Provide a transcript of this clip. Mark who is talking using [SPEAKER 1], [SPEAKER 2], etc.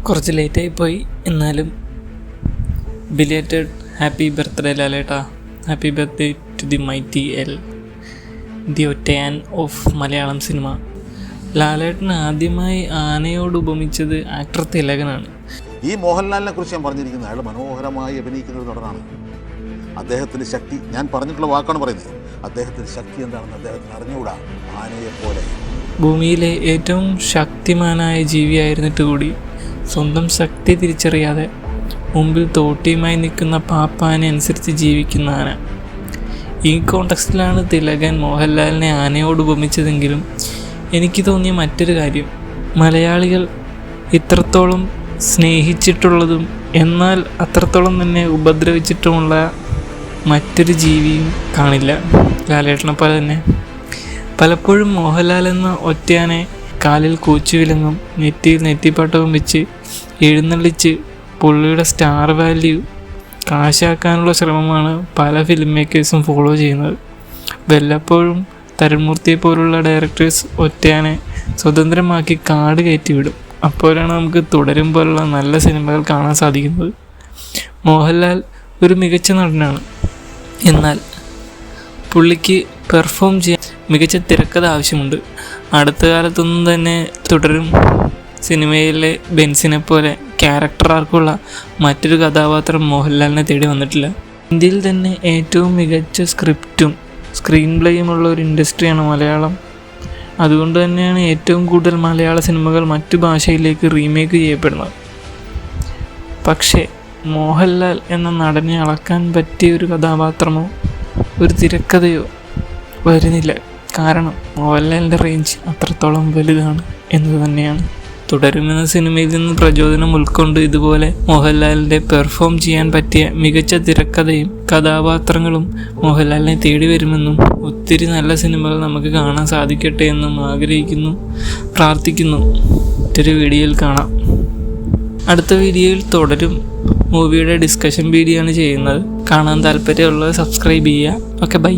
[SPEAKER 1] കുറച്ച് ലേറ്റായി പോയി. എന്നാലും ബിലേറ്റഡ് ഹാപ്പി ബർത്ത്ഡേ ലാലേട്ടാ. Happy birthday to the mighty L, the ഒറ്റയാൻ ഓഫ് മലയാളം സിനിമ. ലാലേട്ടന് ആദ്യമായി ആനയോട് ഉപമിച്ചത് ആക്ടർ തിലകനാണ്.
[SPEAKER 2] ഈ മോഹൻലാലിനെ കുറിച്ച് ഞാൻ പറഞ്ഞിരിക്കുന്നത് അയാൾ മനോഹരമായി അഭിനയിക്കുന്ന ഒരു നടനാണ്. അദ്ദേഹത്തിൻ്റെ ശക്തി, ഞാൻ പറഞ്ഞിട്ടുള്ള വാക്കാണ് പറയുന്നത്, അദ്ദേഹത്തിൻ്റെ ശക്തി എന്താണെന്ന് അദ്ദേഹത്തിന് അറിഞ്ഞുകൂടാ. ആനയെപ്പോലെ
[SPEAKER 1] ഭൂമിയിലെ ഏറ്റവും ശക്തിമാനായ ജീവിയായിരുന്നിട്ട് കൂടി സ്വന്തം ശക്തി തിരിച്ചറിയാതെ മുമ്പിൽ തോട്ടിയുമായി നിൽക്കുന്ന പാപ്പാനെ അനുസരിച്ച് ജീവിക്കുന്ന ആന. ഈ കോണ്ടെക്സ്റ്റിലാണ് തിലകൻ മോഹൻലാലിനെ ആനയോട് ഉപമിച്ചതെങ്കിലും എനിക്ക് തോന്നിയ മറ്റൊരു കാര്യം, മലയാളികൾ ഇത്രത്തോളം സ്നേഹിച്ചിട്ടുള്ളതും എന്നാൽ അത്രത്തോളം തന്നെ ഉപദ്രവിച്ചിട്ടുമുള്ള മറ്റൊരു ജീവിയും കാണില്ല ലാലേട്ടനെ പോലെ തന്നെ. പലപ്പോഴും മോഹൻലാൽ എന്ന ഒറ്റയാനെ കാലിൽ കൂച്ചുവിലങ്ങും നെറ്റിയിൽ നെറ്റിപ്പാട്ടവും വെച്ച് എഴുന്നള്ളിച്ച് പുള്ളിയുടെ സ്റ്റാർ വാല്യൂ കാശാക്കാനുള്ള ശ്രമമാണ് പല ഫിലിം മേക്കേഴ്സും ഫോളോ ചെയ്യുന്നത്. വല്ലപ്പോഴും തരുൺമൂർത്തിയെ പോലുള്ള ഡയറക്ടേഴ്സ് ഒറ്റയാനെ സ്വതന്ത്രമാക്കി കാട് കയറ്റിവിടും. അപ്പോഴാണ് നമുക്ക് തുടരും പോലുള്ള നല്ല സിനിമകൾ കാണാൻ സാധിക്കുന്നത്. മോഹൻലാൽ ഒരു മികച്ച നടനാണ്, എന്നാൽ പുള്ളിക്ക് പെർഫോം ചെയ്യാൻ മികച്ച തിരക്കഥ ആവശ്യമുണ്ട്. അടുത്ത കാലത്തൊന്നും തന്നെ തുടരും സിനിമയിലെ ബെൻസിനെ പോലെ ക്യാരക്ടർ ആർക്കുള്ള മറ്റൊരു കഥാപാത്രം മോഹൻലാലിനെ തേടി വന്നിട്ടില്ല. ഇന്ത്യയിൽ തന്നെ ഏറ്റവും മികച്ച സ്ക്രിപ്റ്റും സ്ക്രീൻ പ്ലേയുമുള്ള ഒരു ഇൻഡസ്ട്രിയാണ് മലയാളം. അതുകൊണ്ട് തന്നെയാണ് ഏറ്റവും കൂടുതൽ മലയാള സിനിമകൾ മറ്റു ഭാഷയിലേക്ക് റീമേക്ക് ചെയ്യപ്പെടുന്നത്. പക്ഷേ മോഹൻലാൽ എന്ന നടനെ അളക്കാൻ പറ്റിയ ഒരു കഥാപാത്രമോ ഒരു തിരക്കഥയോ വരുന്നില്ല. കാരണം മോഹൻലാലിൻ്റെ റേഞ്ച് അത്രത്തോളം വലുതാണ് എന്നത് തന്നെയാണ്. തുടരുമെന്ന സിനിമയിൽ നിന്ന് പ്രചോദനം ഉൾക്കൊണ്ട് ഇതുപോലെ മോഹൻലാലിൻ്റെ പെർഫോം ചെയ്യാൻ പറ്റിയ മികച്ച തിരക്കഥയും കഥാപാത്രങ്ങളും മോഹൻലാലിനെ തേടി വരുമെന്നും ഒത്തിരി നല്ല സിനിമകൾ നമുക്ക് കാണാൻ സാധിക്കട്ടെ എന്നും ആഗ്രഹിക്കുന്നു, പ്രാർത്ഥിക്കുന്നു. മറ്റൊരു വീഡിയോയിൽ കാണാം. അടുത്ത വീഡിയോയിൽ തുടരും മൂവിയുടെ ഡിസ്കഷൻ വീഡിയോ ആണ് ചെയ്യുന്നത്. കാണാൻ താല്പര്യമുള്ളത് സബ്സ്ക്രൈബ് ചെയ്യുക. Okay, by.